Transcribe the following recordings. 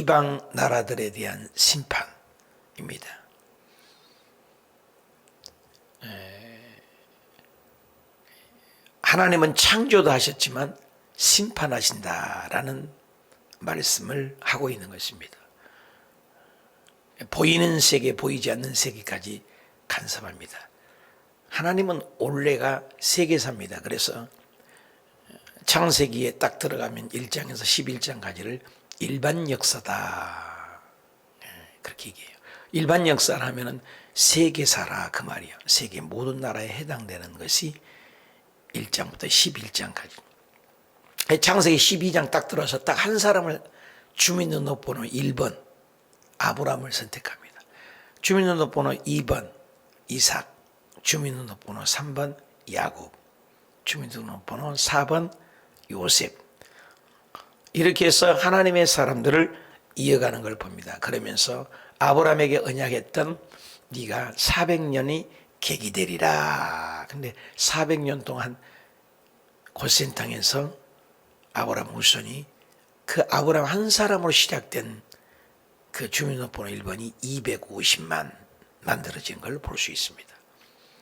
이방 나라들에 대한 심판입니다. 하나님은 창조도 하셨지만 심판하신다라는 말씀을 하고 있는 것입니다. 보이는 세계, 보이지 않는 세계까지 간섭합니다. 하나님은 올해가 세계사입니다. 그래서 창세기에 딱 들어가면 1장에서 11장까지를 일반 역사다, 그렇게 얘기해요. 일반 역사를 하면은 세계사라 그 말이에요. 세계 모든 나라에 해당되는 것이 1장부터 11장까지. 창세기 12장 딱 들어서 딱 한 사람을 주민등록번호 1번 아브라함을 선택합니다. 주민등록번호 2번 이삭, 주민등록번호 3번 야곱, 주민등록번호 4번 요셉. 이렇게 해서 하나님의 사람들을 이어가는 걸 봅니다. 그러면서 아브라함에게 언약했던 네가 400년이 객이 되리라. 근데 400년 동안 고센 땅에서 아브라함 후손이 그 아브라함 한 사람으로 시작된 그 주민등록번호 1번이 250만 만들어진 걸 볼 수 있습니다.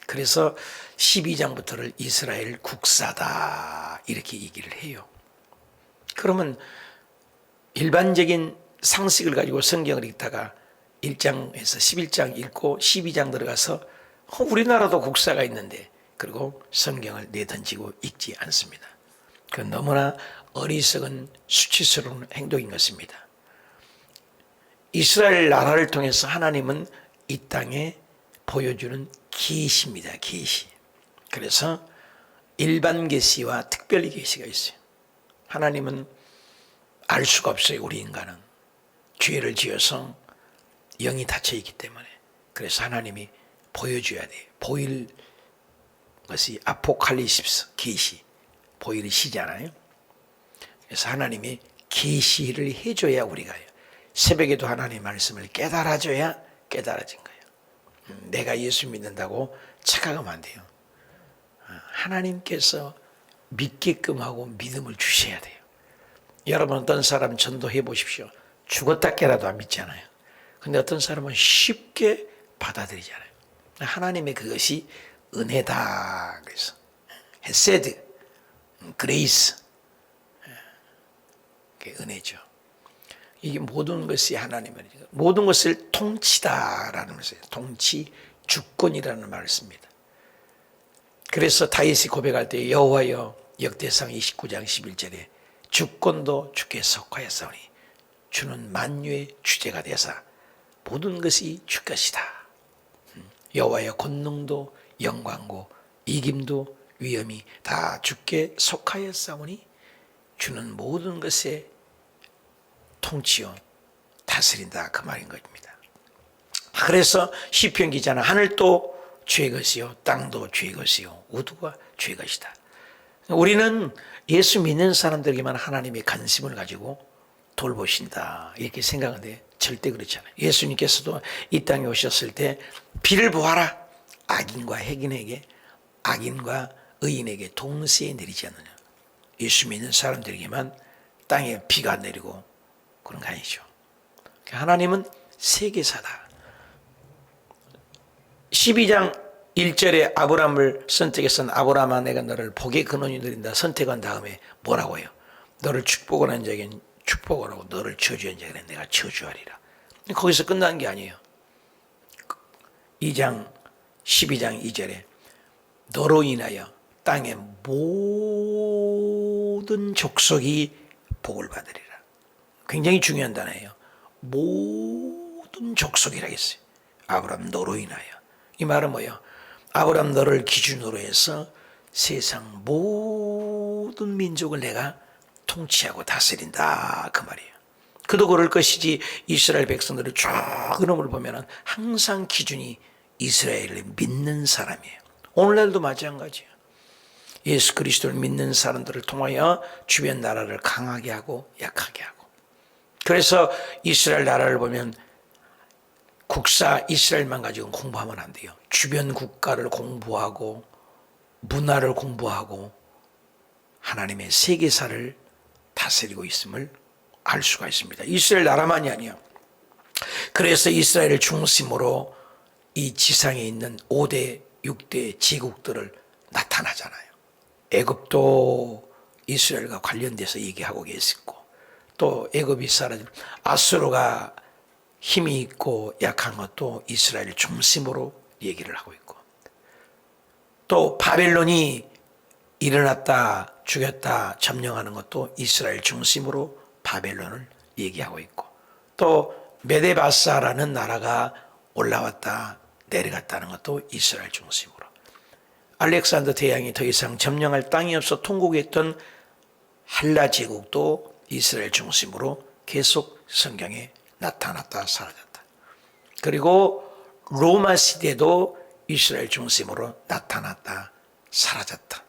그래서 12장부터를 이스라엘 국사다 이렇게 얘기를 해요. 그러면 일반적인 상식을 가지고 성경을 읽다가 1장에서 11장 읽고 12장 들어가서 우리나라도 국사가 있는데, 그리고 성경을 내던지고 읽지 않습니다. 그건 너무나 어리석은 수치스러운 행동인 것입니다. 이스라엘 나라를 통해서 하나님은 이 땅에 보여주는 계시입니다. 계시. 그래서 일반 계시와 특별 계시가 있어요. 하나님은 알 수가 없어요. 우리 인간은 죄를 지어서 영이 닫혀 있기 때문에. 그래서 하나님이 보여줘야 돼요. 보일 것이 아포칼리십스, 계시, 보일이 시잖아요. 그래서 하나님이 계시를 해줘야 우리가 해요. 새벽에도 하나님의 말씀을 깨달아줘야 깨달아진 거예요. 내가 예수 믿는다고 착각하면 안 돼요. 하나님께서 믿게끔 하고 믿음을 주셔야 돼요. 여러분, 어떤 사람 전도해 보십시오. 죽었다 깨라도 안 믿잖아요. 근데 어떤 사람은 쉽게 받아들이잖아요. 하나님의 그것이 은혜다. 그래서 헤세드, 그레이스, 그게 은혜죠. 이게 모든 것이 하나님의, 모든 것을 통치다라는 것이에요. 통치, 주권이라는 말을 씁니다. 그래서 다윗이 고백할 때 여호와여, 역대상 29장 11절에 주권도 주께 속하였사오니 주는 만유의 주제가 되사 모든 것이 주 것이다. 여호와여, 권능도 영광고 이김도 위엄이 다 주께 속하였사오니 주는 모든 것에 통치요 다스린다, 그 말인 것입니다. 그래서 시편 기자는 하늘도 주의 것이요 땅도 주의 것이요 우두가 주의 것이다. 우리는 예수 믿는 사람들에게만 하나님의 관심을 가지고 돌보신다 이렇게 생각하는데 절대 그렇지 않아요. 예수님께서도 이 땅에 오셨을 때 비를 보아라. 악인과 핵인에게, 악인과 의인에게 동시에 내리지 않느냐. 예수 믿는 사람들에게만 땅에 비가 내리고 그런 거 아니죠. 하나님은 세계사다. 12장 1절에 아브라함을 선택해서 아브라함아 내가 너를 복의 근원이 누린다 선택한 다음에 뭐라고 해요? 너를 축복하는 자에겐 축복을 하고 너를 저주한 자에게는 내가 저주하리라. 거기서 끝난 게 아니에요. 2장 12장 2절에 너로 인하여 땅의 모든 족속이 복을 받으리라. 굉장히 중요한 단어예요. 모든 족속이라 했어요. 아브라함 너로 인하여. 이 말은 뭐예요? 아브라함 너를 기준으로 해서 세상 모든 민족을 내가 통치하고 다스린다 그 말이에요. 그도 그럴 것이지 이스라엘 백성들을 쭉 그놈을 보면 항상 기준이 이스라엘을 믿는 사람이에요. 오늘날도 마찬가지예요. 예수 그리스도를 믿는 사람들을 통하여 주변 나라를 강하게 하고 약하게 하고. 그래서 이스라엘 나라를 보면 국사 이스라엘만 가지고 공부하면 안 돼요. 주변 국가를 공부하고 문화를 공부하고 하나님의 세계사를 다스리고 있음을 알 수가 있습니다. 이스라엘 나라만이 아니에요. 그래서 이스라엘을 중심으로 이 지상에 있는 5대, 6대 제국들을 나타나잖아요. 애굽도 이스라엘과 관련돼서 얘기하고 계시고, 또 애굽이 사라진 아수르가 힘이 있고 약한 것도 이스라엘 중심으로 얘기를 하고 있고, 또 바벨론이 일어났다 죽였다 점령하는 것도 이스라엘 중심으로 바벨론을 얘기하고 있고, 또 메데바사라는 나라가 올라왔다 내려갔다는 것도 이스라엘 중심으로, 알렉산더 대왕이 더 이상 점령할 땅이 없어 통곡했던 헬라 제국도 이스라엘 중심으로 계속 성경에 나타났다 사라졌다. 그리고 로마 시대도 이스라엘 중심으로 나타났다 사라졌다.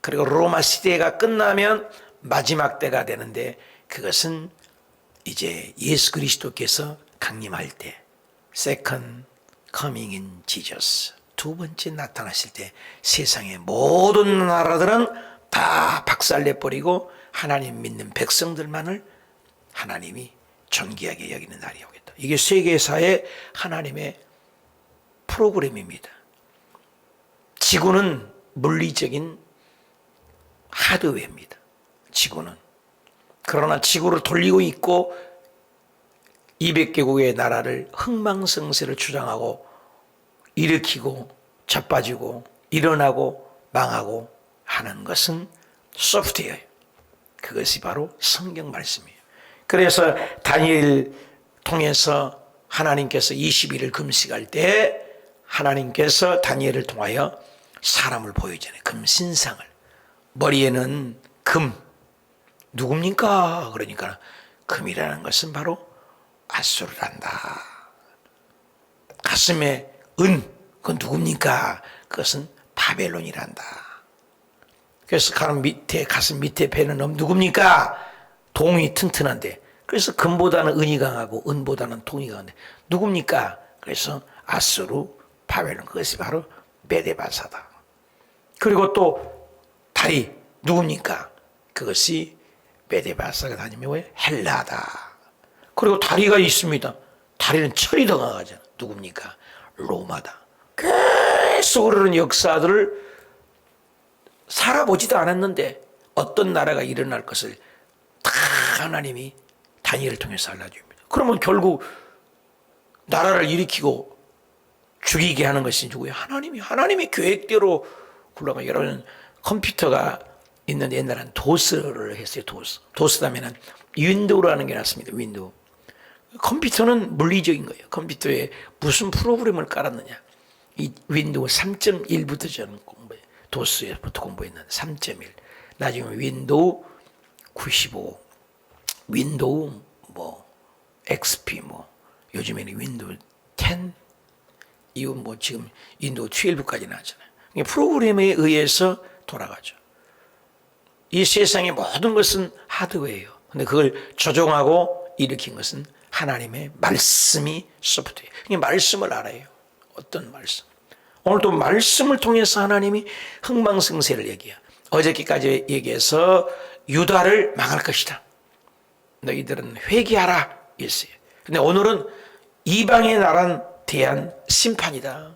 그리고 로마 시대가 끝나면 마지막 때가 되는데, 그것은 이제 예수 그리스도께서 강림할 때, Second Coming in Jesus, 두 번째 나타나실 때 세상의 모든 나라들은 다 박살내버리고 하나님 믿는 백성들만을 하나님이 존귀하게 여기는 날이 오겠다. 이게 세계사의 하나님의 프로그램입니다. 지구는 물리적인 하드웨어입니다. 지구는. 그러나 지구를 돌리고 있고 200개국의 나라를 흥망성쇠를 주장하고 일으키고 자빠지고 일어나고 망하고 하는 것은 소프트웨어예요. 그것이 바로 성경 말씀이에요. 그래서 다니엘 통해서 하나님께서 20일을 금식할 때 하나님께서 다니엘을 통하여 사람을 보여주잖아요. 금신상을. 머리에는 금. 누굽니까? 그러니까 금이라는 것은 바로 아수르란다. 가슴에 은. 그건 누굽니까? 그것은 바벨론이란다. 그래서 가슴 밑에 배는 누굽니까? 동이 튼튼한데. 그래서 금보다는 은이 강하고 은보다는 동이 강한데 누굽니까? 그래서 아수르, 바벨론, 그것이 바로 메데바사다. 그리고 또 다리 누굽니까? 그것이 메데바사가 다니면 왜? 헬라다. 그리고 다리가 있습니다. 다리는 철이 더 강하잖아. 누굽니까? 로마다. 계속 흐르는 역사들을 살아보지도 않았는데 어떤 나라가 일어날 것을 다 하나님이 다니엘을 통해서 알려줍니다. 그러면 결국 나라를 일으키고 죽이게 하는 것이 누구예요? 하나님이 계획대로 굴러가. 여러분 컴퓨터가 있는 옛날엔 도스를 했어요. 도스 다음에는 윈도우라는 게 났습니다. 윈도우. 컴퓨터는 물리적인 거예요. 컴퓨터에 무슨 프로그램을 깔았느냐. 이 윈도우 3.1부터 저는 공부해요. 도스부터 공부했는데 3.1. 나중에 윈도우 95, 윈도우 XP 요즘에는 윈도우 10, 이건 지금 윈도우 12까지 나왔잖아요. 프로그램에 의해서 돌아가죠. 이 세상의 모든 것은 하드웨어예요. 근데 그걸 조종하고 일으킨 것은 하나님의 말씀이 소프트웨어. 이 말씀을 알아요. 어떤 말씀? 오늘도 말씀을 통해서 하나님이 흥망성쇠를 얘기해요. 어저께까지 얘기해서 유다를 망할 것이다. 너희들은 회개하라 했어요. 근데 오늘은 이방의 나라에 대한 심판이다.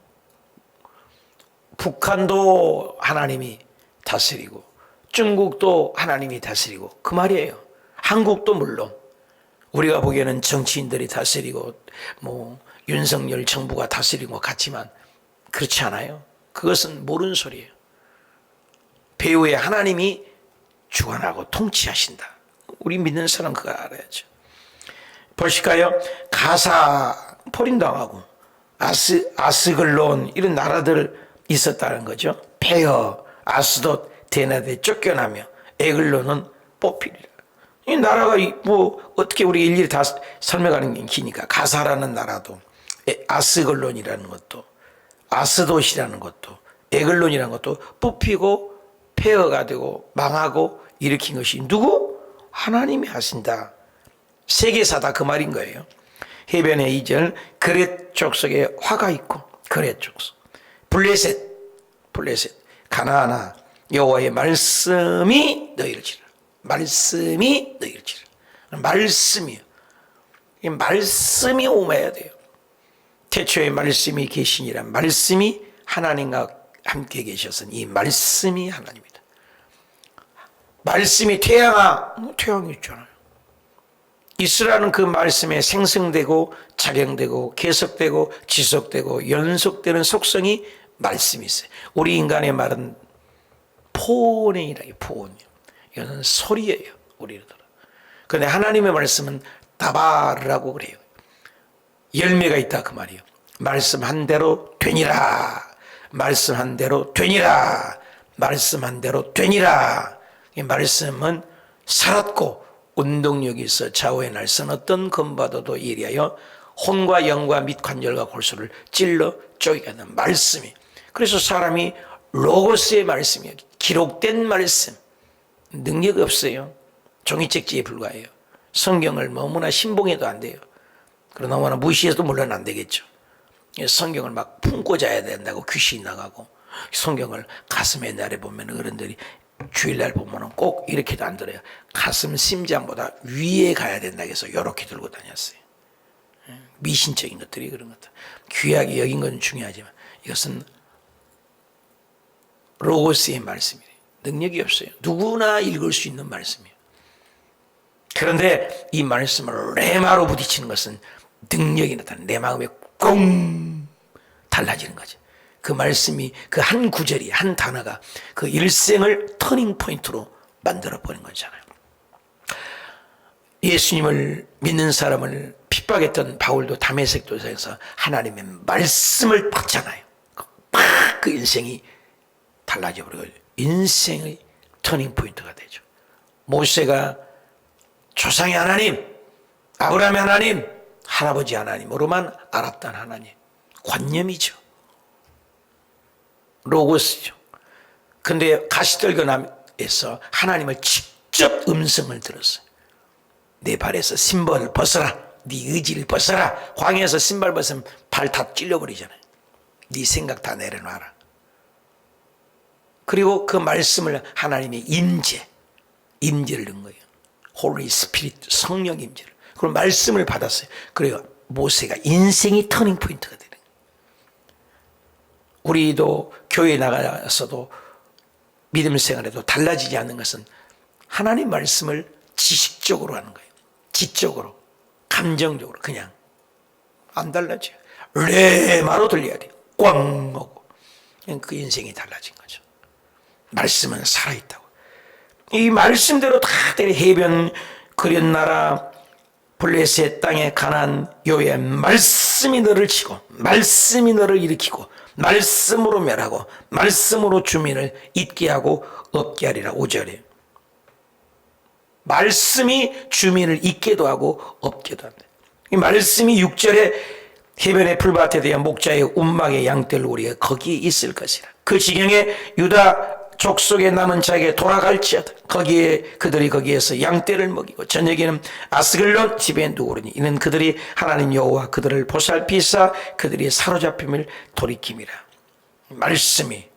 북한도 하나님이 다스리고 중국도 하나님이 다스리고 그 말이에요. 한국도 물론 우리가 보기에는 정치인들이 다스리고 윤석열 정부가 다스리는 것 같지만 그렇지 않아요. 그것은 모르는 소리예요. 배후에 하나님이 주관하고 통치하신다. 우리 믿는 사람 그거 알아야죠. 보실까요? 가사 포린당하고 아스글론 이런 나라들 있었다는 거죠. 페어, 아스돗, 데나데 쫓겨나며 에글론은 뽑히리라. 이 나라가 어떻게 우리 일일이 다 설명하는 게 기니까 가사라는 나라도 아스글론이라는 것도 아스돗이라는 것도 에글론이라는 것도 뽑히고 폐허가 되고 망하고 일으킨 것이 누구? 하나님이 하신다. 세계사다 그 말인 거예요. 해변의 2절 그렛 족속에 화가 있고 그렛 족속 블레셋 가나안아 여호와의 말씀이 너희를 치라. 말씀이 너희를 치라. 말씀이요. 이 말씀이 오매야 돼요. 태초에 말씀이 계시니라. 말씀이 하나님과 함께 계셔서 이 말씀이 하나님이다. 말씀이 태양아, 태양이 있잖아요. 있으라는 그 말씀에 생성되고 작용되고 계속되고 지속되고 연속되는 속성이 말씀이 있어요. 우리 인간의 말은 폰이라, 폰이요. 이거는 소리예요. 우리로 들어. 그런데 하나님의 말씀은 다바르라고 그래요. 열매가 있다 그 말이에요. 말씀한 대로 되니라. 말씀한 대로 되니라. 말씀한 대로 되니라. 이 말씀은 살았고 운동력이 있어 좌우의 날선 어떤 검바도도 이리하여 혼과 영과 및 관절과 골수를 찔러 쪼개게 하는 말씀이. 그래서 사람이 로고스의 말씀이에요. 기록된 말씀. 능력이 없어요. 종이책지에 불과해요. 성경을 너무나 신봉해도 안 돼요. 그러나 너무나 무시해도 물론 안 되겠죠. 성경을 막 품고 자야 된다고 귀신이 나가고, 성경을 가슴에 내려보면 어른들이 주일날 보면 꼭 이렇게도 안 들어요. 가슴 심장보다 위에 가야 된다 해서 이렇게 들고 다녔어요. 미신적인 것들이 그런 것들. 귀하게 여긴 건 중요하지만 이것은 로고스의 말씀이에요. 능력이 없어요. 누구나 읽을 수 있는 말씀이에요. 그런데 이 말씀을 레마로 부딪히는 것은 능력이 나타나는, 내 마음에 꽁 달라지는 거죠. 그 말씀이, 그 한 구절이, 한 단어가 그 일생을 터닝 포인트로 만들어버린 거잖아요. 예수님을 믿는 사람을 핍박했던 바울도 다메섹 도상에서 하나님의 말씀을 받잖아요. 그 인생이 달라져 버리고 인생의 터닝 포인트가 되죠. 모세가 조상의 하나님, 아브라함의 하나님, 할아버지 하나님으로만 알았던 하나님, 관념이죠. 로고스죠. 근데 가시들건함에서 하나님을 직접 음성을 들었어요. 내 발에서 신발을 벗어라. 네 의지를 벗어라. 광야에서 신발 벗으면 발 다 찔려버리잖아요. 네 생각 다 내려놔라. 그리고 그 말씀을 하나님의 임재를 넣은 거예요. 홀리 스피릿, 성령 임재를. 그럼 말씀을 받았어요. 그래요. 모세가 인생이 터닝 포인트가 되는 거예요. 우리도 교회에 나가서도 믿음 생활에도 달라지지 않는 것은 하나님 말씀을 지식적으로 하는 거예요. 지적으로, 감정적으로 그냥 안 달라져요. 레마로 들려야 돼요. 꽝 하고. 그 인생이 달라진 거죠. 말씀은 살아있다고. 이 말씀대로 다 해변 그린 나라 블레셋 땅에 가난 요에 말씀이 너를 치고, 말씀이 너를 일으키고, 말씀으로 멸하고, 말씀으로 주민을 잊게 하고 없게 하리라. 5절에 말씀이 주민을 잊게도 하고 없게도 한다. 이 말씀이 6절에 해변의 풀밭에 대한 목자의 운막의 양떼를 우리가 거기에 있을 것이라. 그 지경에 유다 족속에 남은 자에게 돌아갈지어다. 그들이 거기에서 양떼를 먹이고 저녁에는 아스글론 집에 누우르니 이는 그들이 하나님 여호와 그들을 보살피사 그들이 사로잡힘을 돌이킴이라. 말씀이.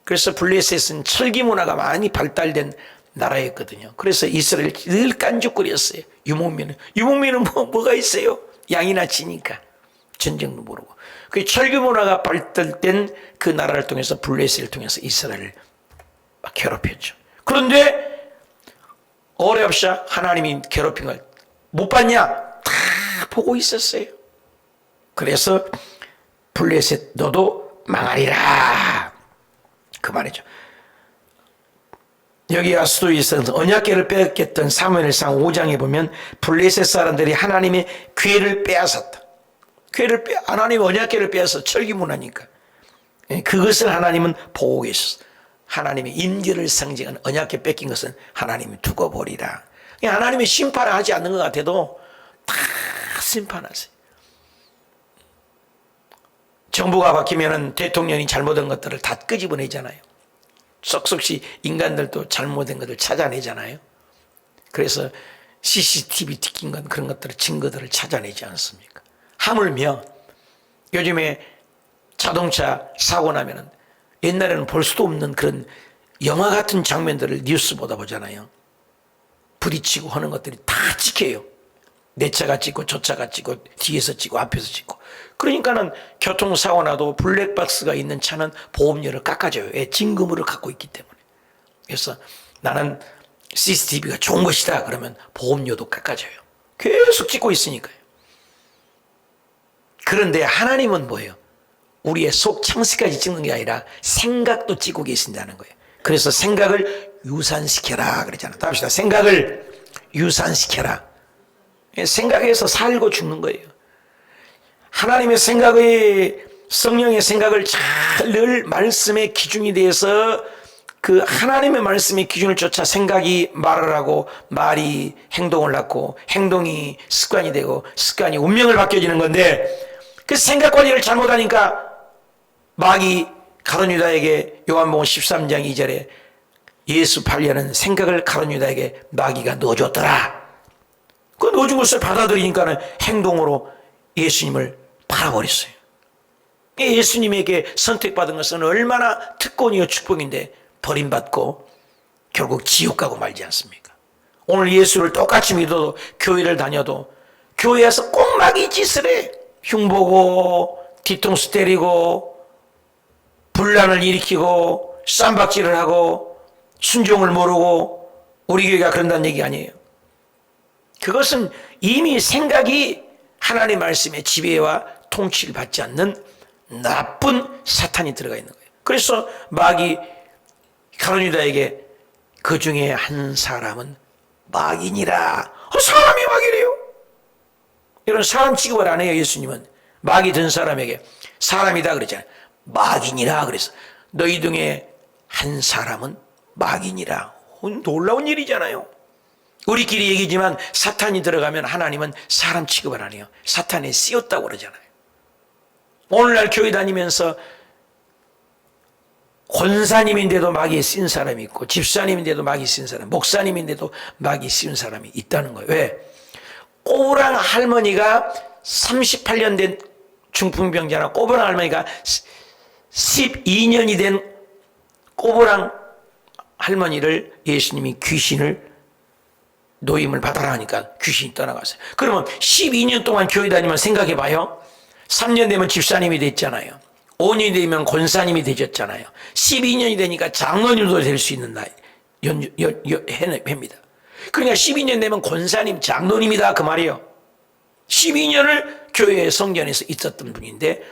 그래서 블레셋은 철기 문화가 많이 발달된 나라였거든요. 그래서 이스라엘 늘 깐죽거렸어요. 유목민은 뭐가 있어요? 양이나 치니까. 전쟁도 모르고. 그 철기 문화가 발달된 그 나라를 통해서 블레셋을 통해서 이스라엘을 막 괴롭혔죠. 그런데 어렵시 하나님이 괴롭힌 걸 못 봤냐? 다 보고 있었어요. 그래서 블레셋 너도 망하리라. 그 말이죠. 여기 아수도에서 언약궤를 빼앗겼던 사무엘상 5장에 보면 블레셋 사람들이 하나님의 궤를 빼앗았다. 하나님 언약궤를 빼앗아 철기문화니까. 그것을 하나님은 보고 계셨어. 하나님의 임재를 상징하는 언약궤 뺏긴 것은 하나님이 두고 보리라. 하나님이 심판을 하지 않는 것 같아도 다 심판하세요. 정부가 바뀌면 대통령이 잘못한 것들을 다 끄집어내잖아요. 쏙쏙이 인간들도 잘못된 것을 찾아내잖아요. 그래서 CCTV 찍힌 건 그런 것들을 증거들을 찾아내지 않습니까? 하물며 요즘에 자동차 사고 나면은 옛날에는 볼 수도 없는 그런 영화 같은 장면들을 뉴스 보다 보잖아요. 부딪히고 하는 것들이 다 찍혀요. 내 차가 찍고 저 차가 찍고 뒤에서 찍고 앞에서 찍고. 그러니까는 교통사고 나도 블랙박스가 있는 차는 보험료를 깎아줘요. 왜? 진금으로 갖고 있기 때문에. 그래서 나는 CCTV가 좋은 것이다 그러면 보험료도 깎아줘요. 계속 찍고 있으니까요. 그런데 하나님은 뭐예요? 우리의 속 창세까지 찍는 게 아니라 생각도 찍고 계신다는 거예요. 그래서 생각을 유산시켜라 그러잖아요. 답시다. 생각을 유산시켜라. 생각에서 살고 죽는 거예요. 하나님의 생각의 성령의 생각을 잘 늘 말씀의 기준이 돼서 그 하나님의 말씀의 기준을 쫓아 생각이 말을 하고 말이 행동을 낳고 행동이 습관이 되고 습관이 운명을 바뀌어지는 건데 그 생각 관리를 잘못하니까 마귀 가룟 유다에게 요한복음 13장 2절에 예수 팔려는 생각을 가룟 유다에게 마귀가 넣어줬더라. 그 넣어준 것을 받아들이니까는 행동으로 예수님을 팔아버렸어요. 예수님에게 선택받은 것은 얼마나 특권이요 축복인데 버림받고 결국 지옥 가고 말지 않습니까? 오늘 예수를 똑같이 믿어도 교회를 다녀도 교회에서 꼭 마귀 짓을 해. 흉보고 뒤통수 때리고 분란을 일으키고 쌈박질을 하고 순종을 모르고 우리 교회가 그런다는 얘기 아니에요. 그것은 이미 생각이 하나님의 말씀의 지배와 통치를 받지 않는 나쁜 사탄이 들어가 있는 거예요. 그래서 마귀 가룟 유다에게 그 중에 한 사람은 마귀니라. 사람이 마귀래요. 이런 사람 취급을 안 해요. 예수님은 마귀 든 사람에게 사람이다 그러잖아요. 마귀니라 그래서 너희 중에 한 사람은 마귀니라. 놀라운 일이잖아요. 우리끼리 얘기지만 사탄이 들어가면 하나님은 사람 취급을 안 해요. 사탄에 쓰였다고 그러잖아요. 오늘날 교회 다니면서 권사님인데도 마귀에 쓰인 사람이 있고 집사님인데도 마귀에 쓰인 사람, 목사님인데도 마귀에 쓰인 사람이 있다는 거예요. 왜? 꼬부랑 할머니가 38년 된 중풍병자나 꼬부랑 할머니가 12년이 된 꼬부랑 할머니를 예수님이 귀신을 노임을 받아라 하니까 귀신이 떠나갔어요. 그러면 12년 동안 교회 다니면 생각해 봐요. 3년 되면 집사님이 됐잖아요. 5년이 되면 권사님이 되셨잖아요. 12년이 되니까 장로님도 될 수 있는 나이, 해입니다. 그러니까 12년 되면 권사님, 장로님이다 그 말이에요. 12년을 교회의 성전에서 있었던 분인데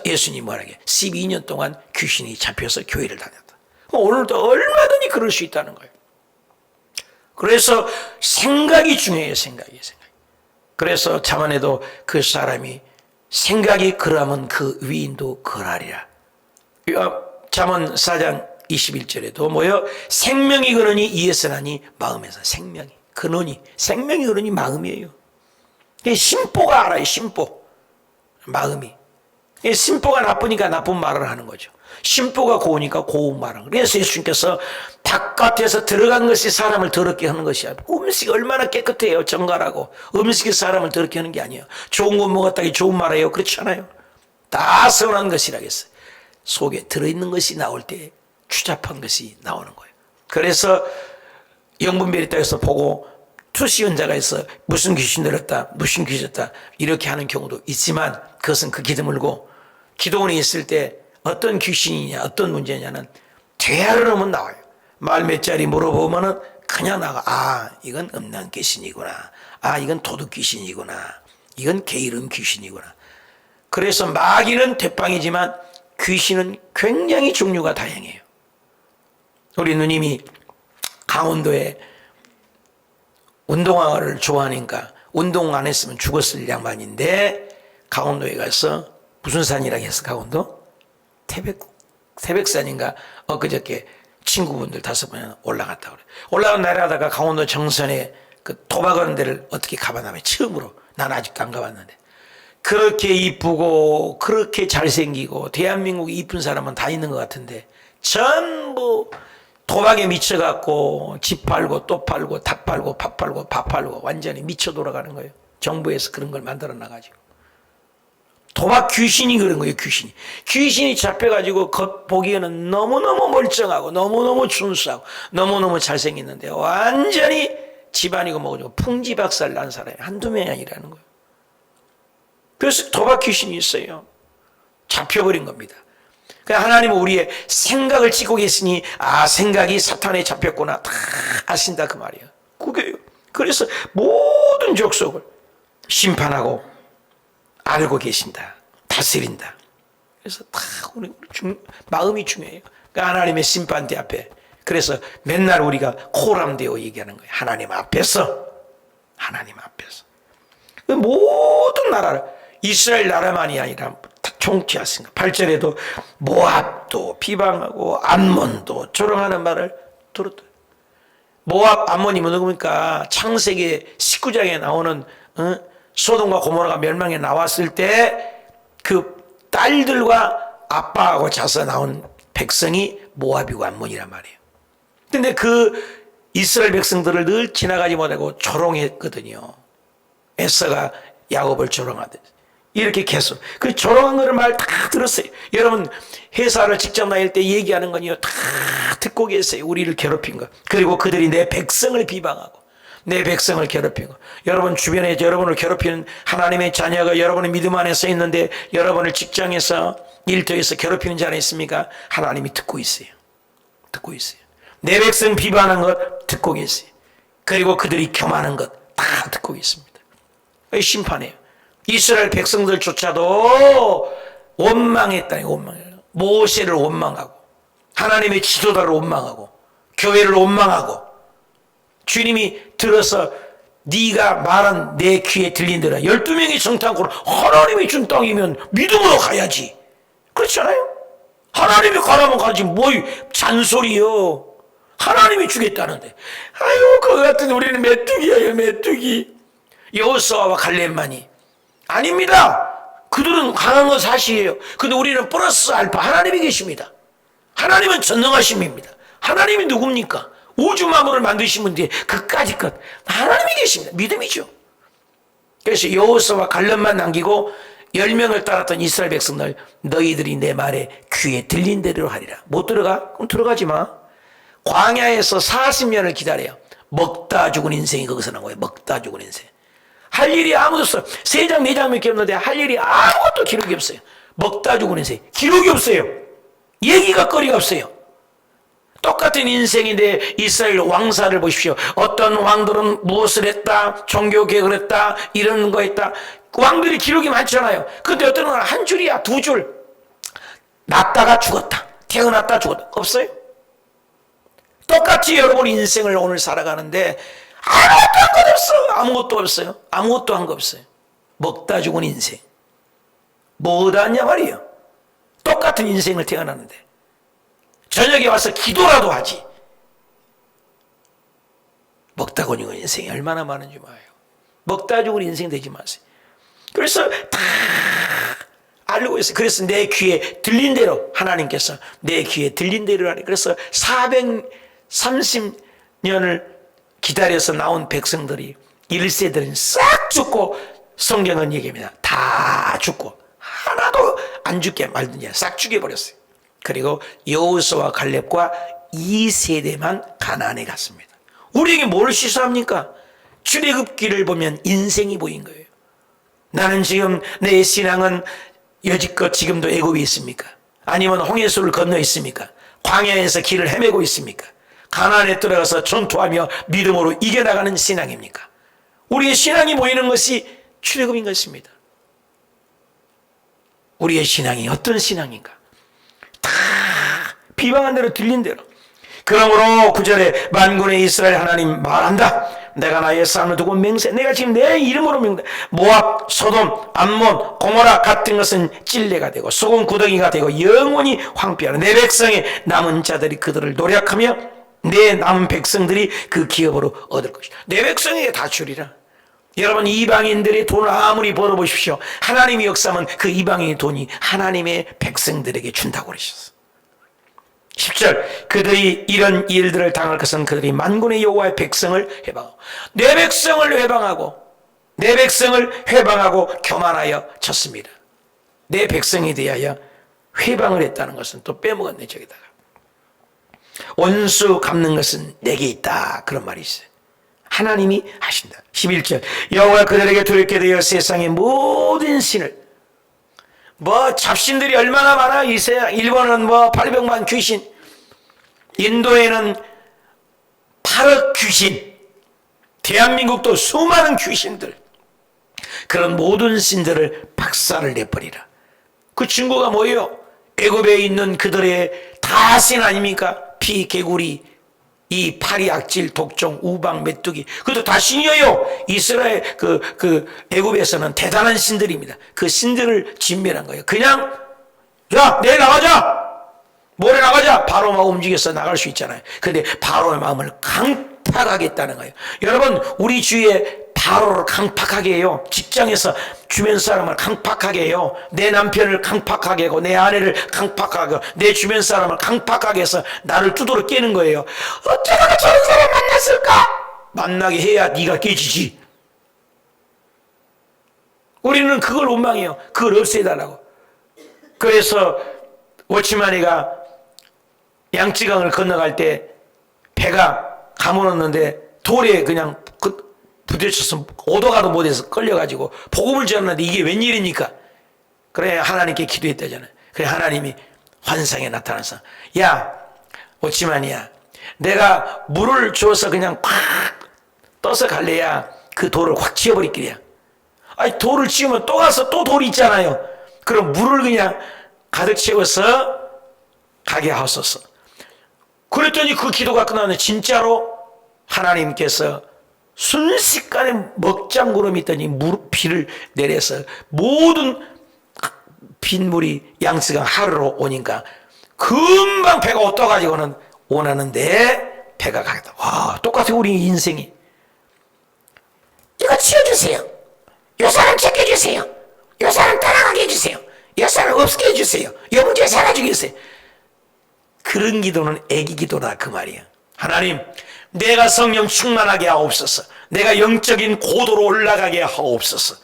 예수님이 뭐라게 12년 동안 귀신이 잡혀서 교회를 다녔다. 오늘도 얼마든지 그럴 수 있다는 거예요. 그래서 생각이 중요해요. 생각이. 그래서 자문에도 그 사람이 생각이 그러면 그 위인도 그러하리라. 잠언 4장 21절에도 뭐요? 생명이 그러니 이에서 나니 마음에서 생명이 근원이 생명이 그러니 마음이에요. 심보가 알아요. 심보 마음이. 심보가 나쁘니까 나쁜 말을 하는 거죠. 심보가 고우니까 고운 말을. 그래서 예수님께서 바깥에서 들어간 것이 사람을 더럽게 하는 것이야. 음식이 얼마나 깨끗해요. 정갈하고. 음식이 사람을 더럽게 하는 게 아니에요. 좋은 거 먹었다기 좋은 말이에요. 그렇지 않아요? 다 선한 것이라겠어요. 속에 들어있는 것이 나올 때 추잡한 것이 나오는 거예요. 그래서 영분별이다해서 보고 투시 연자가 있어 무슨 귀신 들었다 무슨 귀신 들었다 이렇게 하는 경우도 있지만 그것은 그 기도 물고 기도원에 있을 때 어떤 귀신이냐 어떤 문제냐는 대화를 하면 나와요. 말 몇 자리 물어보면은 그냥 나가. 아 이건 음란 귀신이구나. 아 이건 도둑 귀신이구나. 이건 게으름 귀신이구나. 그래서 마귀는 대빵이지만 귀신은 굉장히 종류가 다양해요. 우리 누님이 강원도에 운동화를 좋아하니까 운동 안 했으면 죽었을 양반인데 강원도에 가서 무슨 산이라고 해서 강원도? 태백산인가 엊그저께 친구분들 5번 올라갔다 그래. 올라간 날에 강원도 정선에 그 도박하는 데를 어떻게 가봤나 처음으로. 난 아직도 안 가봤는데 그렇게 이쁘고 그렇게 잘생기고 대한민국에 이쁜 사람은 다 있는 것 같은데 전부 도박에 미쳐갖고 집 팔고 또 팔고 닭 팔고 밥 팔고 밥 팔고 완전히 미쳐 돌아가는 거예요. 정부에서 그런 걸 만들어 놔가지고. 도박 귀신이 그런 거예요. 귀신이 잡혀가지고 겉보기에는 너무너무 멀쩡하고 너무너무 준수하고 너무너무 잘생겼는데 완전히 집안이고 뭐고 풍지박살 난 사람이 한두 명이 아니라는 거예요. 그래서 도박 귀신이 있어요. 잡혀버린 겁니다. 하나님은 우리의 생각을 찍고 계시니 생각이 사탄에 잡혔구나 다 아신다 그 말이에요. 그게요. 그래서 모든 족속을 심판하고 알고 계신다. 다스린다. 그래서 다 우리 마음이 중요해요. 그러니까 하나님의 심판대 앞에 그래서 맨날 우리가 코람되어 얘기하는 거예요. 하나님 앞에서 모든 나라를 이스라엘 나라만이 아니라 다 총치하십니다. 8절에도 모압도 비방하고 암몬도 조롱하는 말을 들었다. 모압 암몬이 누굽니까? 창세기 19장에 나오는 소돔과 고모라가 멸망에 나왔을 때 그 딸들과 아빠하고 자서 나온 백성이 모압이고 암몬이란 말이에요. 근데 그 이스라엘 백성들을 늘 지나가지 못하고 조롱했거든요. 에서가 야곱을 조롱하듯 이렇게 계속 그 조롱한 거를 말 다 들었어요. 여러분 회사를 직접 다닐 때 얘기하는 건요 다 듣고 계세요. 우리를 괴롭힌 거. 그리고 그들이 내 백성을 비방하고 내 백성을 괴롭히고 여러분 주변에 여러분을 괴롭히는 하나님의 자녀가 여러분의 믿음 안에 서 있는데 여러분을 직장에서 일터에서 괴롭히는 자는 있습니까? 하나님이 듣고 있어요. 내 백성 비방하는 것 듣고 계세요. 그리고 그들이 교만한 것 다 듣고 있습니다. 심판해요. 이스라엘 백성들조차도 원망했다니 원망해요. 모세를 원망하고 하나님의 지도자를 원망하고 교회를 원망하고 주님이 들어서 네가 말한 내 귀에 들린 대로 12명이 정탐꾼 하나님이 준 땅이면 믿음으로 가야지. 그렇지 않아요? 하나님이 가라면 가지 뭐 잔소리요. 하나님이 주겠다는데 아유 그거 같은 우리는 메뚜기예요. 메뚜기. 여호수아와 갈렙만이 아닙니다. 그들은 강한 건 사실이에요. 근데 우리는 플러스 알파 하나님이 계십니다. 하나님은 전능하심입니다. 하나님이 누굽니까? 우주 만물을 만드신 분인데 그까짓 것 하나님이 계십니다. 믿음이죠. 그래서 여호수아와 갈렙만 남기고 10명을 따랐던 이스라엘 백성들 너희들이 내 말에 귀에 들린 대로 하리라. 못 들어가? 그럼 들어가지 마. 광야에서 40년을 기다려요. 먹다 죽은 인생이 거기서 나온 거예요. 먹다 죽은 인생. 할 일이 아무도 없어요. 3장 4장밖에 없는데 할 일이 아무것도 기록이 없어요. 먹다 죽은 인생. 기록이 없어요. 얘기가 거리가 없어요. 똑같은 인생인데 이스라엘 왕사를 보십시오. 어떤 왕들은 무엇을 했다, 종교 개혁을 했다, 이런 거 했다. 왕들이 기록이 많잖아요. 근데 어떤 건 한 줄이야, 2줄. 낳다가 죽었다, 태어났다 죽었다. 없어요? 똑같이 여러분 인생을 오늘 살아가는데 아무것도 한 것 없어. 아무것도 없어요. 아무것도 한 거 없어요. 먹다 죽은 인생. 뭐 하냐 말이에요. 똑같은 인생을 태어났는데 저녁에 와서 기도라도 하지. 먹다 죽은 인생이 얼마나 많은지 봐요. 먹다 죽은 인생 되지 마세요. 그래서 다 알고 있어요. 그래서 내 귀에 들린 대로 하나님께서 내 귀에 들린 대로 하니. 그래서 430년을 기다려서 나온 백성들이 1세들은 싹 죽고 성경은 얘기합니다. 다 죽고 하나도 안 죽게 말든지 싹 죽여버렸어요. 그리고 여호수아와 갈렙과 2세대만 가나안에 갔습니다. 우리에게 뭘 시사합니까? 출애굽기를 보면 인생이 보인 거예요. 나는 지금 내 신앙은 여지껏 지금도 애굽에 있습니까? 아니면 홍해수를 건너 있습니까? 광야에서 길을 헤매고 있습니까? 가나안에 들어가서 전투하며 믿음으로 이겨나가는 신앙입니까? 우리의 신앙이 보이는 것이 출애굽인 것입니다. 우리의 신앙이 어떤 신앙인가? 다 비방한 대로 들린 대로. 그러므로 9절에 만군의 이스라엘 하나님 말한다. 내가 나의 싸움을 두고 맹세. 내가 지금 내 이름으로 명다. 모압, 소돔, 암몬, 고모라 같은 것은 찔레가 되고 소금 구덩이가 되고 영원히 황폐하는 내 백성의 남은 자들이 그들을 노력하며 내 남은 백성들이 그 기업으로 얻을 것이다. 내 백성에게 다 주리라. 여러분 이방인들의 돈을 아무리 벌어보십시오. 하나님이 역사하면 그 이방인의 돈이 하나님의 백성들에게 준다고 그러셨어요. 10절 그들이 이런 일들을 당할 것은 그들이 만군의 여호와의 백성을 회방하고 내 백성을 회방하고 교만하여 쳤습니다. 내 백성에 대하여 회방을 했다는 것은 또 빼먹었네. 저기다가 원수 갚는 것은 내게 있다 그런 말이 있어요. 하나님이 하신다. 11절 여호와 그들에게 두렵게 되어 세상의 모든 신을 잡신들이 얼마나 많아. 이 세상 일본은 800만 귀신, 인도에는 8억 귀신, 대한민국도 수많은 귀신들, 그런 모든 신들을 박살을 내버리라. 그 증거가 뭐예요? 애굽에 있는 그들의 다 신 아닙니까? 피, 개구리, 이 파리, 악질, 독종, 우방, 메뚜기, 그것도 다 신이에요. 이스라엘 애굽에서는 대단한 신들입니다. 그 신들을 진멸한 거예요. 그냥 야 내일 나가자, 모레 나가자, 바로 막 움직여서 나갈 수 있잖아요. 근데 바로의 마음을 강팍하겠다는 거예요. 여러분, 우리 주위에 바로를 강팍하게 해요. 직장에서 주변 사람을 강팍하게 해요. 내 남편을 강팍하게 하고 내 아내를 강팍하게 하고 내 주변 사람을 강팍하게 해서 나를 두드러 깨는 거예요. 어쩌다가 저런 사람 만났을까? 만나게 해야 네가 깨지지. 우리는 그걸 원망해요. 그걸 없애달라고. 그래서 워치마니가 양쯔강을 건너갈 때 배가 가물었는데 돌에 그냥 부딪혀서 오도가도 못해서 끌려가지고 복음을 전하는데 이게 웬일입니까? 그래 하나님께 기도했다잖아요. 그래 하나님이 환상에 나타나서 야 오치만이야, 내가 물을 줘서 그냥 콱 떠서 갈래야 그 돌을 확 치워버릴게야. 아니 돌을 치우면 또 가서 또 돌이 있잖아요. 그럼 물을 그냥 가득 채워서 가게 하소서. 그랬더니 그 기도가 끝나는데 진짜로 하나님께서 순식간에 먹장구름이 있더니 비를 내려서 모든 빗물이 양쯔강 하루로 오니까 금방 배가 떠가지고는 원하는데 배가 가겠다. 와, 똑같아 우리 인생이. 이거 치워주세요. 이 사람 챙겨주세요. 이 사람 따라가게 해주세요. 이 사람 없게 해주세요. 이 문제 사라지게 해주세요. 그런 기도는 애기 기도다 그 말이야. 하나님, 내가 성령 충만하게 하옵소서. 내가 영적인 고도로 올라가게 하옵소서.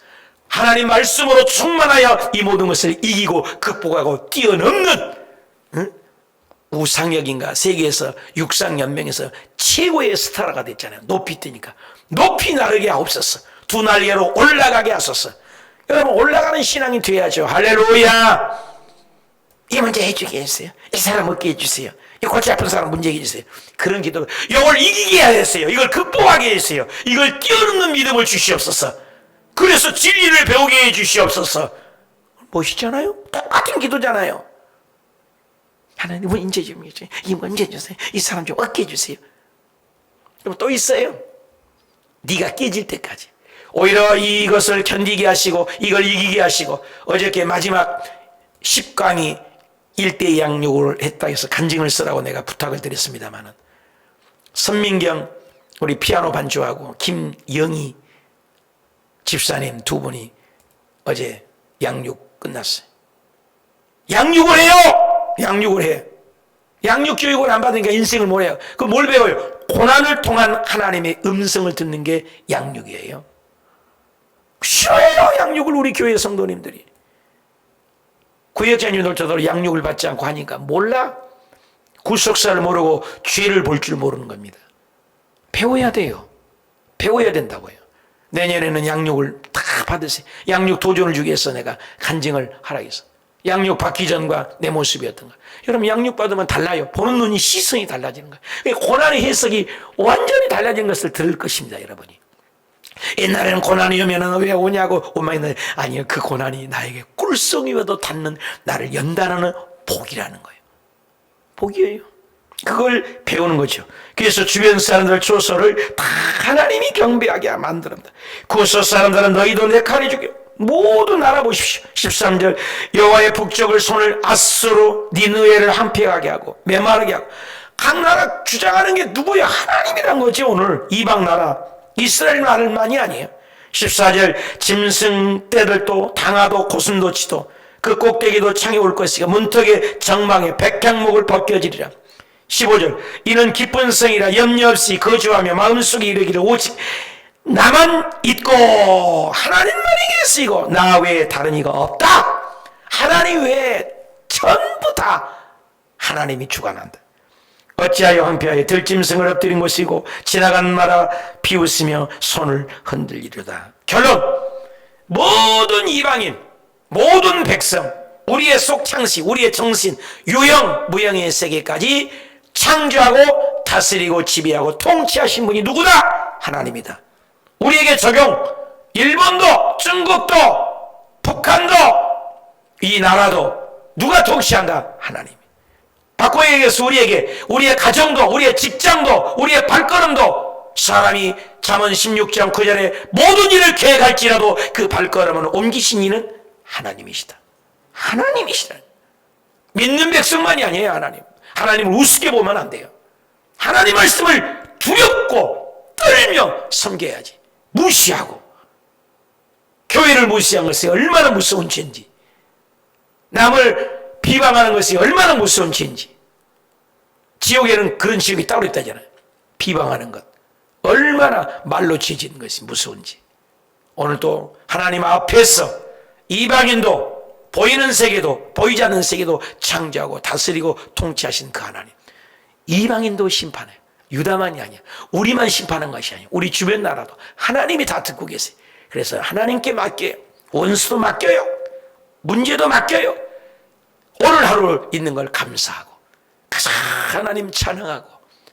하나님 말씀으로 충만하여 이 모든 것을 이기고 극복하고 뛰어넘는 우상혁인가 세계에서 육상연맹에서 최고의 스타가 됐잖아요. 높이 뛰니까 높이 나르게 하옵소서. 두 날개로 올라가게 하소서. 여러분 올라가는 신앙이 돼야죠. 할렐루야. 이 문제 해주게 해주세요. 이 사람 얻게 해주세요. 이 골치 아픈 사람 문제 해주세요. 그런 기도. 이걸 이기게 하세요. 이걸 극복하게 해주세요. 이걸 뛰어넘는 믿음을 주시옵소서. 그래서 진리를 배우게 해주시옵소서. 멋있잖아요? 똑같은 기도잖아요. 하나님 문제 좀 해주세요. 이 문제 주세요. 이 사람 좀 얻게 해주세요. 그럼 또 있어요. 네가 깨질 때까지. 오히려 이것을 견디게 하시고 이걸 이기게 하시고 어저께 마지막 10강이 1대 양육을 했다 해서 간증을 쓰라고 내가 부탁을 드렸습니다만은 선민경 우리 피아노 반주하고 김영희 집사님 두 분이 어제 양육 끝났어요. 양육을 해요. 양육을 해. 양육 교육을 안 받으니까 인생을 못 해요. 그럼 뭘 배워요? 고난을 통한 하나님의 음성을 듣는 게 양육이에요. 싫어요 양육을 우리 교회 성도님들이. 구역자님들도 양육을 받지 않고 하니까 몰라. 구속사를 모르고 죄를 볼 줄 모르는 겁니다. 배워야 돼요. 배워야 된다고요. 내년에는 양육을 다 받으세요. 양육 도전을 주기 위해서 내가 간증을 하라 했어. 양육 받기 전과 내 모습이 어떤가. 여러분 양육 받으면 달라요. 보는 눈이 시선이 달라지는 거예요. 고난의 해석이 완전히 달라진 것을 들을 것입니다. 여러분이. 옛날에는 고난이 오면 왜 오냐고 오면 아니요, 그 고난이 나에게 꿀송이와도 닿는 나를 연단하는 복이라는 거예요. 복이에요. 그걸 배우는 거죠. 그래서 주변 사람들 조소를 다 하나님이 경배하게 만듭니다. 구소 사람들은 너희도 내 칼이 죽여 모두 날아보십시오. 13절 여호와의 북쪽을 손을 아스로 니느웨를 한패하게 하고 메마르게 하고. 각 나라 주장하는 게 누구야? 하나님이란 거지. 오늘 이방 나라 이스라엘 나라만이 아니에요. 14절 짐승떼들도 당하도 고슴도치도 그 꼭대기도 창에 올 것이가 문턱에 정망에 백향목을 벗겨지리라. 15절 이는 기쁜 성이라 염려 없이 거주하며 마음속에 이르기를 오직 나만 있고 하나님만이 계시고 나 외에 다른 이가 없다. 하나님 외에 전부 다 하나님이 주관한다. 어찌하여 황폐하여 들짐승을 엎드린 것이고 지나가는 마다 비웃으며 손을 흔들리려다. 결론, 모든 이방인, 모든 백성, 우리의 속창시, 우리의 정신, 유형, 무형의 세계까지 창조하고 다스리고 지배하고 통치하신 분이 누구다? 하나님이다. 우리에게 적용, 일본도, 중국도, 북한도, 이 나라도 누가 통치한다? 하나님. 바꿔 얘기해서 우리에게, 우리의 가정도, 우리의 직장도, 우리의 발걸음도, 사람이 잠언 16장 9절에 모든 일을 계획할지라도 그 발걸음을 옮기신 이는 하나님이시다. 하나님이시다. 믿는 백성만이 아니에요. 하나님을 우습게 보면 안 돼요. 하나님 말씀을 두렵고 떨며 섬겨야지. 무시하고, 교회를 무시한 것이 얼마나 무서운 죄인지, 남을 비방하는 것이 얼마나 무서운 죄인지. 지옥에는 그런 지옥이 따로 있다잖아요. 비방하는 것, 얼마나 말로 죄진 것이 무서운지. 오늘도 하나님 앞에서 이방인도, 보이는 세계도 보이지 않는 세계도 창조하고 다스리고 통치하신 그 하나님, 이방인도 심판해요. 유다만이 아니야. 우리만 심판한 것이 아니에요. 우리 주변 나라도 하나님이 다 듣고 계세요. 그래서 하나님께 맡겨요. 원수도 맡겨요. 문제도 맡겨요. 오늘 하루 있는 걸 감사하고 하나님 찬양하고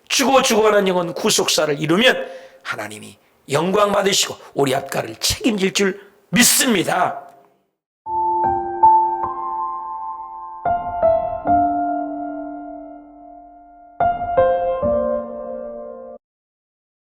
죽어가는 영혼 구속사를 이루면 하나님이 영광 받으시고 우리 앞가를 책임질 줄 믿습니다.